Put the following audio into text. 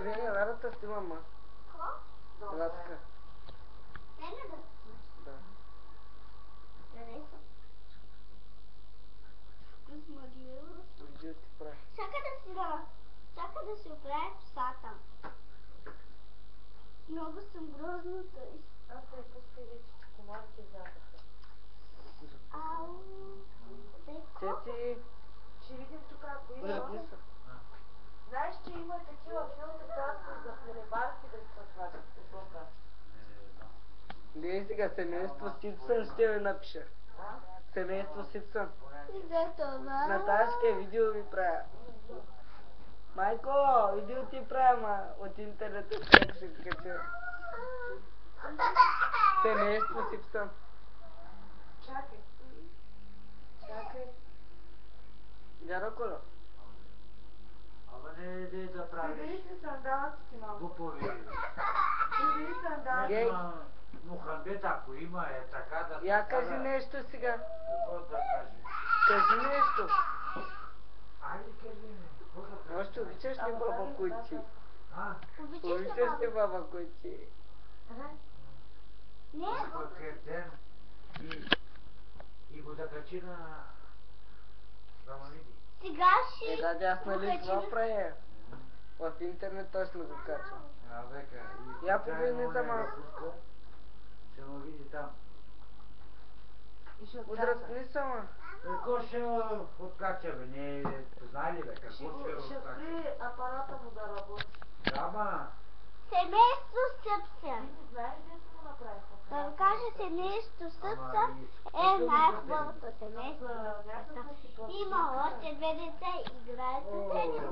Добре, Ларата си мама. Добре. Ласка. Мене да Да. харесва. Видео ти прави. Чака да си оправя косата. Много съм грозна тъй. Аз се пускай вече, че комарите взядаха. Ау. Цеци, Ще видим тук, ако има. върви се. Знаеш, че има такива филми, татко, за хлебарки да изпъкват посока. Гледай сега, семейство Сипсън ще ви напиша. А? Семейство Сипсън. За това. Наташка, видео ви правя. Майко, видео ти правя, ма от интернета как се кача. Семейство Сипсън. Чакай. Чакай. Дядо Коло. Ама не иди да Прибери правиш си сандалците малко. глупови. Прибери сандалците. Гей. Мухамбет, ако има, е така да... Я кажи нещо сега. Какво да кажеш? Кажи нещо. Айде кажи ми, какво да кажеш? Още обичаш ли баба Куйчи? А? Обичаш ли баба Куйчи? Не. Пък е ден и го закачи да ме види. Сега ще... Да, аз нали това правя. В интернет точно го качвам. А, века. Я погледни за малко. Ще ме види там. И ще отказа. Удръпни сама. Какво ще откача, бе? Не познай ли, бе? Какво ще Ще откача? спри апарата му да работи. Ама, Семейство Съпса. Ти не знаеш, де му направиха? Да ви кажа, семейство Съпса е най-хубавото семейство на света. Има още две деца, играят с тенис.